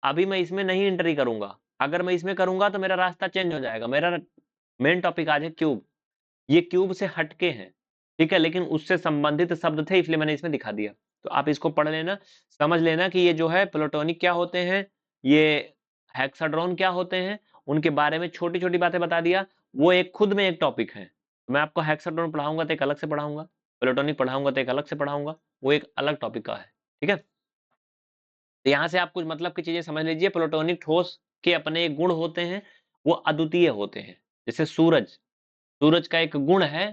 अभी मैं इसमें नहीं एंट्री करूंगा। अगर मैं इसमें करूंगा तो मेरा रास्ता चेंज हो जाएगा। मेरा मेन टॉपिक आज है क्यूब। ये क्यूब से हटके हैं, ठीक है, लेकिन उससे संबंधित शब्द थे, इसलिए मैंने इसमें दिखा दिया। तो आप इसको पढ़ लेना, समझ लेना कि ये जो है प्लूटोनिक क्या होते हैं, ये हेक्साड्रोन क्या होते हैं, उनके बारे में छोटी-छोटी बातें बता दिया। वो एक खुद में एक टॉपिक है। मैं आपको हेक्साड्रोन पढ़ाऊँगा तो एक अलग से पढ़ाऊँगा, प्लूटोनिक पढ़ाऊँगा तो एक अलग से पढ़ाऊँगा, वो एक अलग टॉपिक का है, ठीक है? तो यहाँ से आप कुछ मतलब की चीज़ें समझ लीजिए। प्लूटोनिक ठोस के अपने गुण होते हैं, वो अद्वितीय होते हैं। जैसे सूरज, सूरज का एक गुण है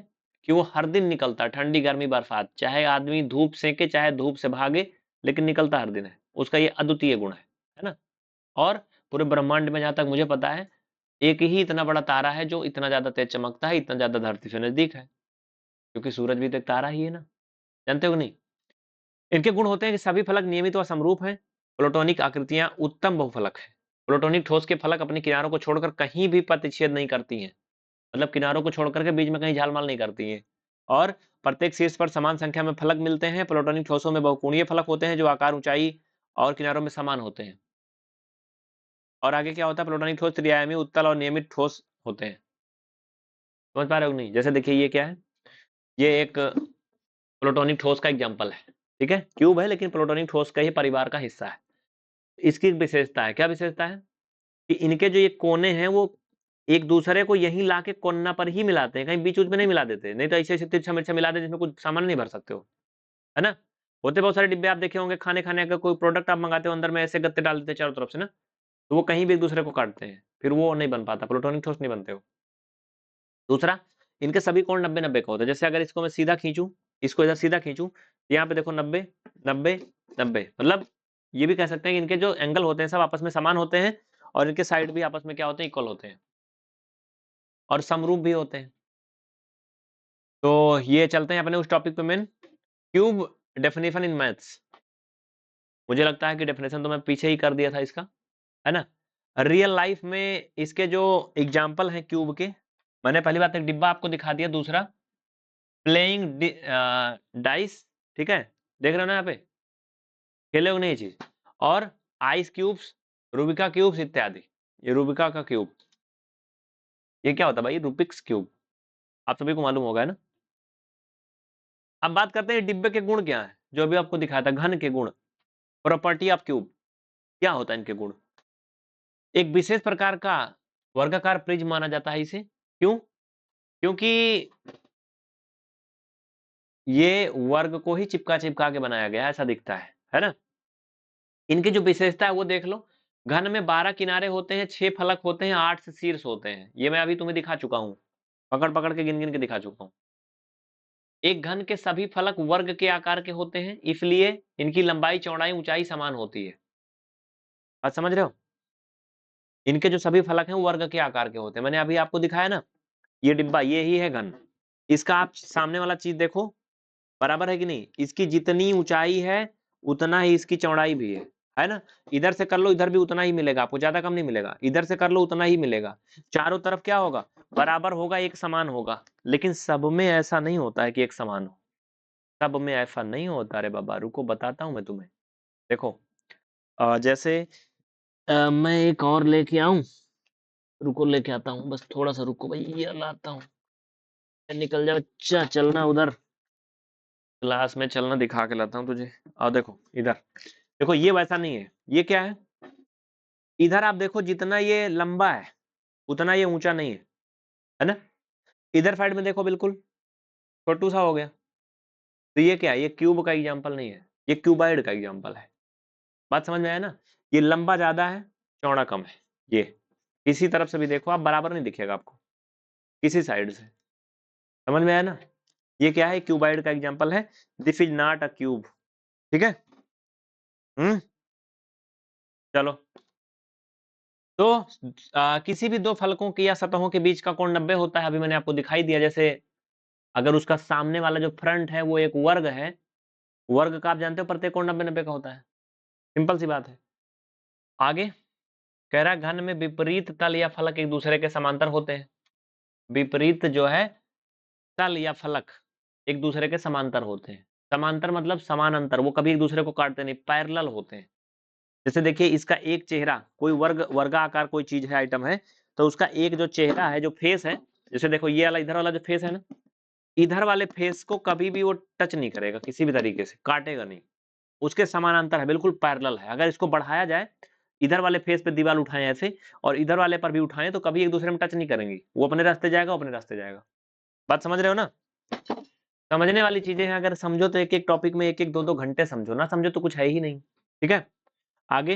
कि वो हर दिन निकलता है, ठंडी, गर्मी, बरसात, चाहे आदमी धूप सेके, चाहे धूप से भागे, लेकिन निकलता हर दिन है। उसका ये अद्वितीय गुण है ना? और पूरे ब्रह्मांड में जहाँ तक मुझे पता है, एक ही इतना बड़ा तारा है जो इतना ज़्यादा तेज चमकता है, इतना ज़्यादा धरती से नज़दीक है, क्योंकि सूरज भी तो एक तारा ही है ना, जानते हो कि नहीं? इनके गुण होते हैं कि सभी फलक नियमित व समरूप हैं, प्लूटोनिक आकृतियाँ उत्तम बहुफलक हैं। प्लूटोनिक ठोस के फलक अपनी किनारों को छोड़कर कहीं भी प्रतिच्छेद नहीं करती हैं, मतलब किनारों को छोड़कर के बीच में कहीं झालमाल नहीं करती हैं। और प्रत्येक शीर्ष पर समान संख्या में फलक मिलते हैं। प्लूटोनिक ठोसों में बहुकोणीय फलक होते हैं जो आकार, ऊंचाई और किनारों में समान होते हैं। और आगे क्या होता है, प्लूटोनिक ठोस त्रिआयामी, उत्तल और नियमित ठोस होते हैं। समझ पा रहे हो नहीं? जैसे देखिए ये क्या है, ये एक प्लूटोनिक ठोस का एग्जाम्पल है, ठीक है, क्यूब है लेकिन प्लूटोनिक ठोस का ही परिवार का हिस्सा है। इसकी विशेषता है, क्या विशेषता है कि इनके जो ये कोने हैं वो एक दूसरे को यहीं लाके कोना पर ही मिलाते हैं, कहीं बीच में नहीं मिला देते, नहीं तो ऐसे ऐसे तिरछा मिर्चा मिला दे जिसमें कुछ सामान नहीं भर सकते हो, है ना। होते बहुत सारे डिब्बे आप देखे होंगे, खाने खाने का कोई प्रोडक्ट आप मंगाते हो, अंदर में ऐसे गत्ते डाल देते हैं चारों तरफ से ना, तो वो कहीं भी एक दूसरे को काटते हैं, फिर वो नहीं बन पाता, प्लूटोनिक ठोस नहीं बनते हो। दूसरा, इनके सभी कोण 90-90 का होता है। जैसे अगर इसको मैं सीधा खींचूं, इसको इधर सीधा खींचूं, यहाँ पे देखो 90 90 90, मतलब ये भी कह सकते हैं कि इनके जो एंगल होते हैं सब आपस में समान होते हैं, और इनके साइड भी आपस में क्या होते हैं, इक्वल होते हैं, और समरूप भी होते हैं। तो ये चलते हैं अपने उस टॉपिक पे main, cube definition in maths. मुझे लगता है कि डेफिनेशन तो मैं पीछे ही कर दिया था इसका, है ना। रियल लाइफ में इसके जो एग्जाम्पल हैं क्यूब के, मैंने पहली बात एक डिब्बा आपको दिखा दिया, दूसरा प्लेइंग डाइस, ठीक है, देख रहे हो ना यहाँ पे, खेले हो नहीं चीज, और आइस क्यूब्स, रूबिका क्यूब्स इत्यादि। ये रूबिका का क्यूब, ये क्या होता है भाई, रूबिक्स क्यूब, आप सभी को मालूम होगा, है ना। अब बात करते हैं डिब्बे के गुण क्या है, जो अभी आपको दिखाया था, घन के गुण, प्रॉपर्टी ऑफ क्यूब, क्या होता है इनके गुण। एक विशेष प्रकार का वर्गाकार प्रिज्म माना जाता है इसे, क्यों, क्योंकि ये वर्ग को ही चिपका चिपका के बनाया गया, ऐसा दिखता है ना। इनकी जो विशेषता है वो देख लो, घन में 12 किनारे होते हैं, 6 फलक होते हैं, 8 शीर्ष होते हैं, ये मैं अभी तुम्हें दिखा चुका हूं, पकड़ पकड़ के गिन गिन के दिखा चुका हूं। एक घन के सभी फलक वर्ग के आकार के होते हैं, इसलिए इनकी लंबाई, चौड़ाई, ऊंचाई समान होती है। बात समझ रहे हो? इनके जो सभी फलक हैं वो वर्ग के आकार के होते हैं, मैंने अभी आपको दिखाया ना, ये डिब्बा ये ही है घन, इसका आप सामने वाला चीज देखो, बराबर है कि नहीं, इसकी जितनी ऊंचाई है उतना ही इसकी चौड़ाई भी है ना। इधर से कर लो इधर भी उतना ही मिलेगा आपको, ज्यादा कम नहीं मिलेगा, इधर से कर लो उतना ही मिलेगा, चारों तरफ क्या होगा, बराबर होगा, एक समान होगा। लेकिन सब में ऐसा नहीं होता है कि एक समान हो, सब में ऐसा नहीं होता, अरे बाबा रुको बताता हूं मैं तुम्हें। देखो जैसे मैं एक और लेके आऊं, रुको लेके आता हूँ, बस थोड़ा सा रुको भाई, ये लाता हूँ, निकल जाओ, अच्छा चलना उधर, क्लास में चलना, दिखा के लाता हूँ तुझे। और देखो इधर, देखो ये वैसा नहीं है, ये क्या है, इधर आप देखो जितना ये लंबा है उतना ये ऊंचा नहीं है ना। इधर साइड में देखो बिल्कुल छोटू सा हो गया, तो ये क्या है, ये क्यूब का एग्जांपल नहीं है, ये क्यूबाइड का एग्जांपल है। बात समझ में आया ना, ये लंबा ज्यादा है, चौड़ा कम है, ये किसी तरफ से भी देखो आप बराबर नहीं दिखेगा आपको, किसी साइड से, समझ में आया ना। ये क्या है, क्यूबाइड का एग्जांपल है, this is not a cube, ठीक है। चलो, तो किसी भी दो फलकों की या सतहों के बीच का कोण 90 होता है, अभी मैंने आपको दिखाई दिया। जैसे अगर उसका सामने वाला जो फ्रंट है वो एक वर्ग है, वर्ग का आप जानते हो प्रत्येक कोण 90-90 का होता है, सिंपल सी बात है। आगे कह रहा है घन में विपरीत तल या फलक एक दूसरे के समांतर होते हैं, विपरीत जो है तल या फलक एक दूसरे के समांतर होते हैं, समांतर मतलब समानांतर, वो कभी एक दूसरे को काटते नहीं, पैरेलल होते हैं। जैसे देखिए इसका एक चेहरा, कोई वर्गाकार कोई चीज है, आइटम है, तो उसका एक जो चेहरा है, जो फेस है, जैसे देखो ये वाला इधर वाला जो फेस है ना, इधर वाले फेस को कभी भी वो टच नहीं करेगा, किसी भी तरीके से काटेगा नहीं, उसके समानांतर है, बिल्कुल पैरेलल है। अगर इसको बढ़ाया जाए, इधर वाले फेस पे दीवार उठाएं ऐसे, और इधर वाले पर भी उठाएं, तो कभी एक दूसरे में टच नहीं करेंगी, वो अपने रास्ते जाएगा, वो अपने रास्ते जाएगा। बात समझ रहे हो ना। समझने वाली चीजें हैं, अगर समझो तो एक एक टॉपिक में एक एक दो दो घंटे समझो, ना समझो तो कुछ है ही नहीं, ठीक है। आगे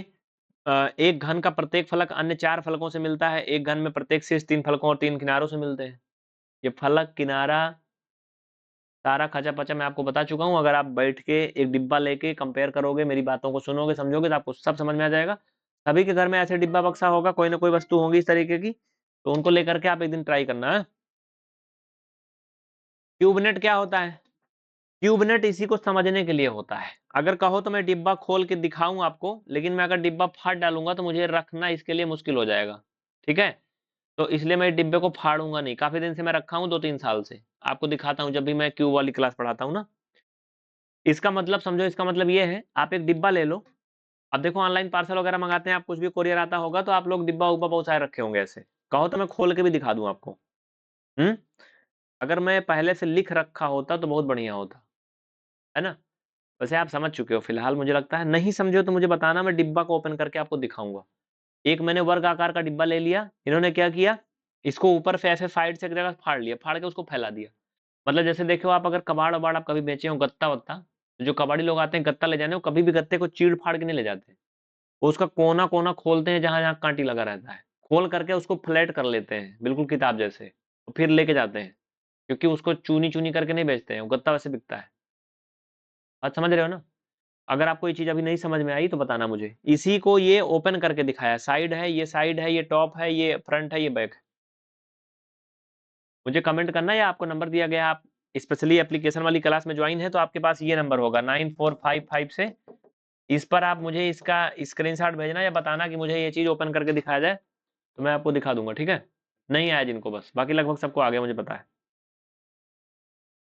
एक घन का प्रत्येक फलक अन्य 4 फलकों से मिलता है, एक घन में प्रत्येक शीर्ष 3 फलकों और 3 किनारों से मिलते हैं। ये फलक किनारा सारा खचा पचा मैं आपको बता चुका हूं, अगर आप बैठ के एक डिब्बा लेके कंपेयर करोगे, मेरी बातों को सुनोगे समझोगे, तो आपको सब समझ में आ जाएगा। सभी के घर में ऐसे डिब्बा बक्सा होगा, कोई ना कोई वस्तु होगी इस तरीके की, तो उनको लेकर के आप एक दिन ट्राई करना है। क्यूबनेट क्या होता है, क्यूबनेट इसी को समझने के लिए होता है। अगर कहो तो मैं डिब्बा खोल के दिखाऊं आपको, लेकिन मैं अगर डिब्बा फाड़ डालूंगा तो मुझे रखना इसके लिए मुश्किल हो जाएगा, ठीक है। तो इसलिए मैं डिब्बे को फाड़ूंगा नहीं, काफी दिन से मैं रखा हूं, 2-3 साल से। आपको दिखाता हूं जब भी मैं क्यूब वाली क्लास पढ़ाता हूं ना। इसका मतलब समझो, इसका मतलब ये है, आप एक डिब्बा ले लो। अब देखो ऑनलाइन पार्सल वगैरह मंगाते हैं आप, कुछ भी कोरियर आता होगा तो आप लोग डिब्बा उब्बा बहुत सारे रखे होंगे ऐसे। कहो तो मैं खोल के भी दिखा दूं आपको। हम्म। अगर मैं पहले से लिख रखा होता तो बहुत बढ़िया होता, है ना। वैसे आप समझ चुके हो फिलहाल, मुझे लगता है। नहीं समझे हो तो मुझे बताना, मैं डिब्बा को ओपन करके आपको दिखाऊंगा। एक मैंने वर्ग आकार का डिब्बा ले लिया, इन्होंने क्या किया, इसको ऊपर से ऐसे साइड से एक जगह फाड़ लिया, फाड़ के उसको फैला दिया। मतलब जैसे देखो आप, अगर कबाड़ वबाड़ आप कभी बेचे हो, गत्ता वत्ता, तो जो कबाड़ी लोग आते हैं गत्ता ले जाने, वो कभी भी गत्ते को चीड़ फाड़ के नहीं ले जाते। वो उसका कोना कोना खोलते हैं जहां जहां कांटी लगा रहता है, खोल करके उसको फ्लैट कर लेते हैं बिल्कुल किताब जैसे, तो फिर लेके जाते हैं। क्योंकि उसको चूनी चूनी करके नहीं बेचते हैं, वो गत्ता वैसे बिकता है। बात समझ रहे हो ना। अगर आपको ये चीज अभी नहीं समझ में आई तो बताना मुझे। इसी को ये ओपन करके दिखाया, साइड है, ये साइड है, ये टॉप है, ये फ्रंट है, ये बैक है। मुझे कमेंट करना, या आपको नंबर दिया गया, आप स्पेशली एप्लीकेशन वाली क्लास में ज्वाइन है तो आपके पास ये नंबर होगा 9455 से। इस पर आप मुझे इसका स्क्रीनशॉट भेजना या बताना कि मुझे ये चीज ओपन करके दिखाया जाए, तो मैं आपको दिखा दूंगा, ठीक है। नहीं आया जिनको, बस, बाकी लगभग सबको आ गया, मुझे पता है।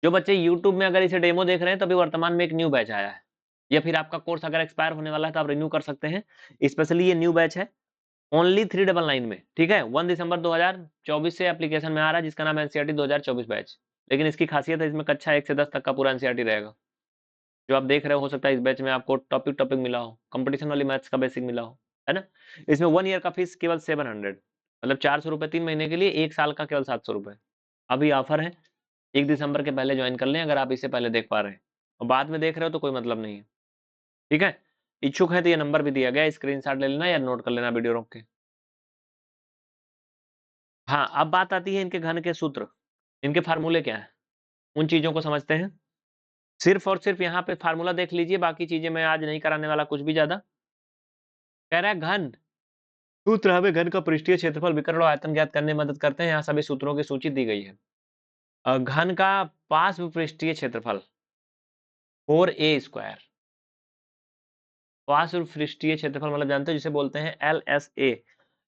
जो बच्चे यूट्यूब में अगर इसे डेमो देख रहे हैं तो अभी वर्तमान में एक न्यू बैच आया है, या फिर आपका कोर्स अगर एक्सपायर होने वाला है तो आप रिन्यू कर सकते हैं। स्पेशली ये न्यू बैच है, ओनली 399 में, ठीक है। 1 दिसंबर 2024 से एप्लीकेशन में आ रहा है, जिसका नाम है एनसीईआरटी 2024 बैच। लेकिन इसकी खासियत है, इसमें कक्षा 1 से 10 तक का पूरा एनसीईआरटी रहेगा। जो आप देख रहे हो सकता है इस बैच में आपको टॉपिक टॉपिक मिला हो, कंपटीशन वाली मैथ्स का बेसिक मिला हो, है ना। इसमें 1 ईयर का फीस केवल 700, मतलब 400 रुपये 3 महीने के लिए, 1 साल का केवल 700 रुपये। अभी ऑफर है, 1 दिसंबर के पहले ज्वाइन कर लें अगर आप इसे पहले देख पा रहे हैं, और बाद में देख रहे हो तो कोई मतलब नहीं है, ठीक है। इच्छुक है तो ये नंबर भी दिया गया है, स्क्रीनशॉट ले लेना या नोट कर लेना वीडियो रोक के। हाँ, अब बात आती है इनके घन के सूत्र, इनके फार्मूले क्या है, उन चीजों को समझते हैं। सिर्फ और सिर्फ यहाँ पे फार्मूला देख लीजिए, बाकी चीजें मैं आज नहीं कराने वाला कुछ भी ज्यादा। कह रहा है घन सूत्र हमें घन का पृष्ठीय क्षेत्रफल, विकर्ण और आयतन ज्ञात करने में मदद करते हैं। यहाँ सभी सूत्रों की सूची दी गई है। घन का पार्श्व पृष्ठीय क्षेत्रफल 4a²। पार्श्व पृष्ठीय क्षेत्रफल मतलब जानते हो, जिसे बोलते हैं LSA।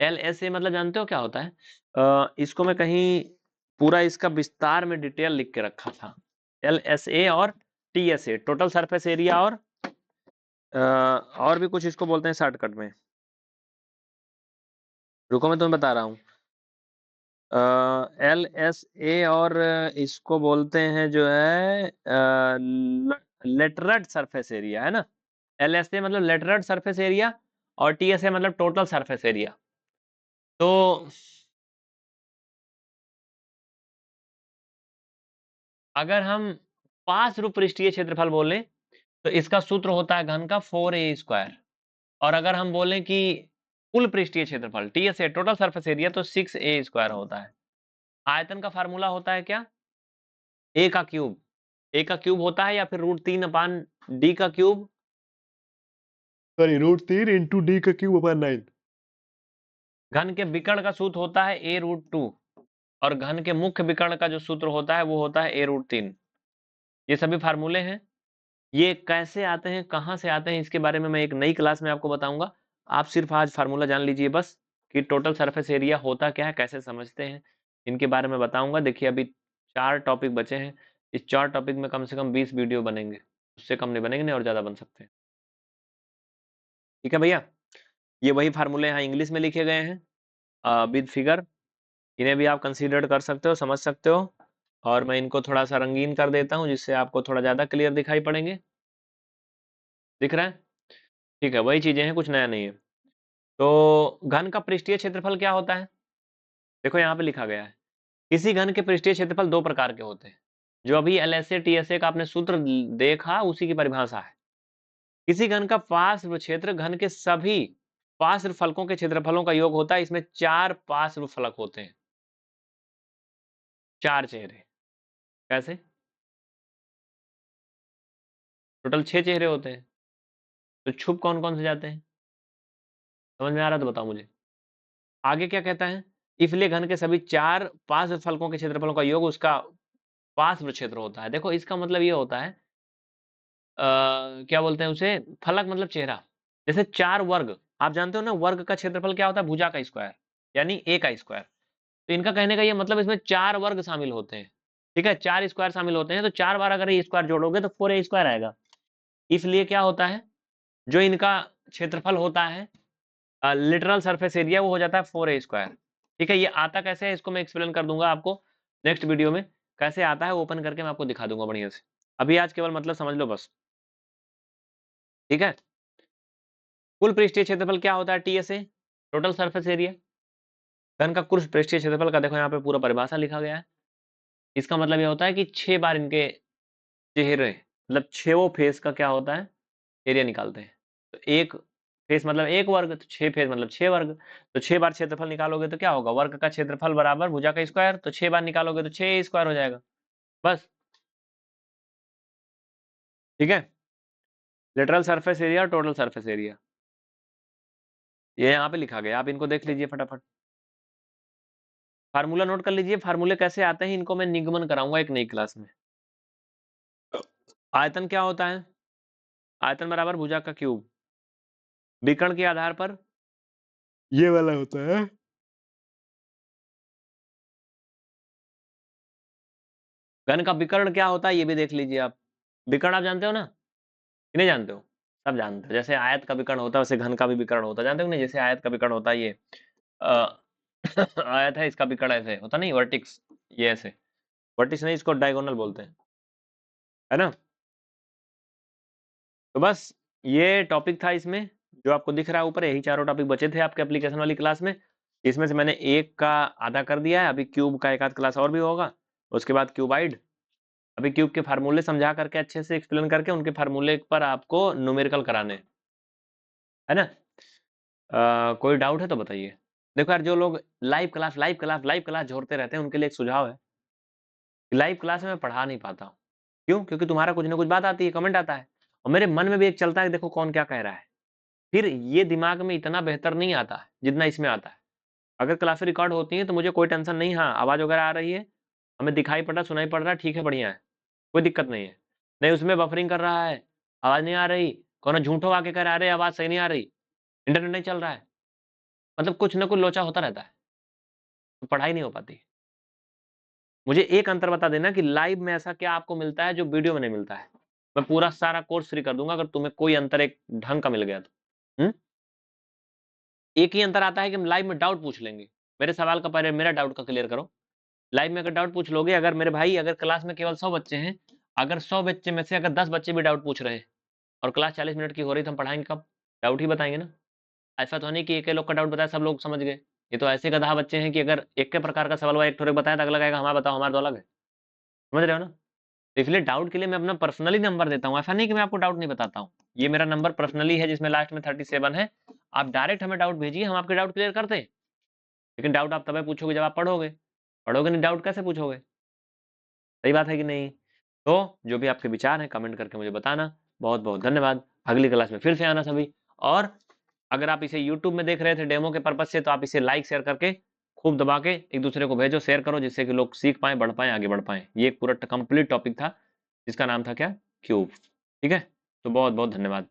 LSA मतलब जानते हो क्या होता है। इसको मैं कहीं पूरा इसका विस्तार में डिटेल लिख के रखा था। LSA और TSA, टोटल सरफेस एरिया, और भी कुछ इसको बोलते हैं शॉर्टकट में। रुको मैं तुम्हें बता रहा हूँ। LSA और इसको बोलते हैं जो है लेटरड सरफेस एरिया, है ना। LSA मतलब लेटरड सरफेस एरिया, और TSA मतलब टोटल सरफेस एरिया। तो अगर हम पार्श्व पृष्ठीय क्षेत्रफल बोले तो इसका सूत्र होता है घन का 4a²। और अगर हम बोले कि कुल पृष्ठीय क्षेत्रफल TSA, टोटल सरफेस एरिया, तो 6a² होता है। आयतन का फार्मूला होता है क्या, a का क्यूब। a का क्यूब होता है, या फिर √3/d का क्यूब, सॉरी √3 × d का क्यूब / 9। घन के विकर्ण का सूत्र होता है a√2, और घन के मुख्य विकर्ण का जो सूत्र होता है वो होता है a√3। ये सभी फार्मूले हैं। ये कैसे आते हैं, कहाँ से आते हैं, इसके बारे में मैं एक नई क्लास में आपको बताऊंगा। आप सिर्फ आज फार्मूला जान लीजिए बस, कि टोटल सरफेस एरिया होता क्या है, कैसे समझते हैं, इनके बारे में बताऊंगा। देखिए अभी 4 टॉपिक बचे हैं, इस 4 टॉपिक में कम से कम 20 वीडियो बनेंगे, उससे कम नहीं बनेंगे, नहीं और ज़्यादा बन सकते हैं। ठीक है भैया। ये वही फार्मूले यहाँ इंग्लिश में लिखे गए हैं विद फिगर, इन्हें भी आप कंसीडर कर सकते हो, समझ सकते हो। और मैं इनको थोड़ा सा रंगीन कर देता हूँ जिससे आपको थोड़ा ज़्यादा क्लियर दिखाई पड़ेंगे। दिख रहा है, ठीक है। वही चीजें हैं, कुछ नया नहीं है। तो घन का पृष्ठीय क्षेत्रफल क्या होता है, देखो यहाँ पे लिखा गया है। किसी घन के पृष्ठीय क्षेत्रफल 2 प्रकार के होते हैं। जो अभी LSA TSA का आपने सूत्र देखा, उसी की परिभाषा है। किसी घन का पार्श्व क्षेत्र घन के सभी पार्श्व फलकों के क्षेत्रफलों का योग होता है। इसमें 4 पार्श्व फलक होते हैं, 4 चेहरे। कैसे, टोटल 6 चेहरे होते हैं, तो छुप कौन कौन से जाते हैं, समझ में आ रहा तो बताओ मुझे। आगे क्या कहता है, इसलिए घन के सभी 4 पार्श्व फलकों के क्षेत्रफलों का योग उसका पार्श्व क्षेत्र होता है। देखो इसका मतलब ये होता है क्या बोलते हैं उसे, फलक मतलब चेहरा। जैसे 4 वर्ग, आप जानते हो ना वर्ग का क्षेत्रफल क्या होता है, भुजा का स्क्वायर यानी a का स्क्वायर। तो इनका कहने का ये मतलब इसमें 4 वर्ग शामिल होते हैं, ठीक है, 4 स्क्वायर शामिल होते हैं, तो 4 बार अगर ये स्क्वायर जोड़ोगे तो 4a स्क्वायर आएगा। इसलिए क्या होता है, जो इनका क्षेत्रफल होता है लिटरल सरफेस एरिया, वो हो जाता है 4a स्क्वायर। ठीक है, ये आता कैसे है इसको मैं एक्सप्लेन कर दूंगा आपको नेक्स्ट वीडियो में, कैसे आता है ओपन करके मैं आपको दिखा दूंगा बढ़िया से। अभी आज केवल मतलब समझ लो बस, ठीक है। कुल पृष्ठीय क्षेत्रफल क्या होता है, टीएसए, टोटल सरफेस एरिया। घन का कुल पृष्ठीय क्षेत्रफल का देखो यहाँ पे पूरा परिभाषा लिखा गया है। इसका मतलब ये होता है कि 6 बार इनके चेहरे मतलब 6 फेस का क्या होता है, एरिया निकालते हैं। तो एक फेस मतलब 1 वर्ग, तो 6 फेस मतलब 6 वर्ग। तो 6 बार क्षेत्रफल निकालोगे तो क्या होगा, वर्ग का क्षेत्रफल बराबर भुजा का स्क्वायर, तो 6 बार निकालोगे तो 6 स्क्वायर हो जाएगा बस। ठीक है, लिटरल सरफेस एरिया और टोटल सरफेस एरिया ये यहाँ पे लिखा गया, आप इनको देख लीजिए फटाफट। फार्मूला नोट कर लीजिए, फार्मूले कैसे आते हैं इनको मैं निगमन कराऊंगा एक नई क्लास में। आयतन क्या होता है, आयतन बराबर भुजा का क्यूब, विकर्ण के आधार पर ये वाला होता है। घन का विकर्ण क्या होता है ये भी देख लीजिए आप। विकर्ण आप जानते हो ना कि नहीं जानते हो, सब जानते हो। जैसे आयत का विकर्ण होता है वैसे घन का भी विकर्ण होता है, जानते हो नहीं, जैसे आयत का विकर्ण होता है ये आयत है, इसका विकर्ण ऐसे होता नहीं, वर्टिक्स, ये ऐसे वर्टिक्स नहीं, इसको डायगोनल बोलते हैं, है ना। तो बस ये टॉपिक था इसमें, जो आपको दिख रहा है ऊपर, यही चारों टॉपिक बचे थे आपके एप्लीकेशन वाली क्लास में। इसमें से मैंने एक का आधा कर दिया है, अभी क्यूब का एक आध क्लास और भी होगा, उसके बाद क्यूबाइड। अभी क्यूब के फार्मूले समझा करके अच्छे से एक्सप्लेन करके उनके फार्मूले पर आपको न्यूमेरिकल कराने हैं, है ना। कोई डाउट है तो बताइए। देखो यार, जो लोग live class live class live class जोड़ते रहते हैं उनके लिए एक सुझाव है कि लाइव क्लास में मैं पढ़ा नहीं पाता हूँ। क्यों, क्योंकि तुम्हारा कुछ ना कुछ बात आती है, कमेंट आता है, और मेरे मन में भी एक चलता है कि देखो कौन क्या कह रहा है, फिर ये दिमाग में इतना बेहतर नहीं आता है जितना इसमें आता है। अगर क्लासें रिकॉर्ड होती हैं तो मुझे कोई टेंशन नहीं, हाँ आवाज वगैरह आ रही है, हमें दिखाई पड़ रहा सुनाई पड़ रहा है, ठीक है बढ़िया है, कोई दिक्कत नहीं है। नहीं उसमें बफरिंग कर रहा है, आवाज नहीं आ रही, कोनो झूठो आके कह रहा है अरे आवाज सही नहीं आ रही, इंटरनेट नहीं चल रहा है, मतलब कुछ ना कुछ लोचा होता रहता है, तो पढ़ाई नहीं हो पाती। मुझे एक अंतर बता देना कि लाइव में ऐसा क्या आपको मिलता है जो वीडियो में नहीं मिलता है, मैं पूरा सारा कोर्स फ्री कर दूंगा अगर तुम्हें कोई अंतर एक ढंग का मिल गया तो। एक ही अंतर आता है कि हम लाइव में डाउट पूछ लेंगे, मेरे सवाल का पहले मेरा डाउट का क्लियर करो। लाइव में अगर डाउट पूछ लोगे, अगर मेरे भाई अगर क्लास में केवल 100 बच्चे हैं, अगर 100 बच्चे में से अगर 10 बच्चे भी डाउट पूछ रहे हैं और क्लास 40 मिनट की हो रही, तो हम पढ़ाएंगे कब, डाउट ही बताएंगे ना। ऐसा तो नहीं कि एक लोग का डाउट बताया सब लोग समझ गए, ये तो ऐसे गधा बच्चे हैं कि अगर एक के प्रकार का सवाल हुआ एक थोड़े बताया तो अगला कहेगा हमारा बताओ, हमारा तो अलग है, समझ रहे हो ना। तो इसलिए डाउट के लिए मैं अपना पर्सनली नंबर देता हूँ, ऐसा नहीं कि मैं आपको डाउट नहीं बताता हूँ, ये मेरा नंबर पर्सनली है जिसमें लास्ट में 37 है। आप डायरेक्ट हमें डाउट भेजिए, हम आपके डाउट क्लियर करते हैं। लेकिन डाउट आप तभी पूछोगे जब आप पढ़ोगे, पढ़ोगे नहीं डाउट कैसे पूछोगे, सही बात है कि नहीं। तो जो भी आपके विचार हैं कमेंट करके मुझे बताना। बहुत बहुत धन्यवाद, अगली क्लास में फिर से आना सभी। और अगर आप इसे यूट्यूब में देख रहे थे डेमो के पर्पज से, तो आप इसे लाइक शेयर करके खूब दबा के एक दूसरे को भेजो, शेयर करो, जिससे कि लोग सीख पाए, बढ़ पाए, आगे बढ़ पाए। ये एक पूरा कंप्लीट टॉपिक था जिसका नाम था क्या, क्यूब। ठीक है, तो बहुत बहुत धन्यवाद।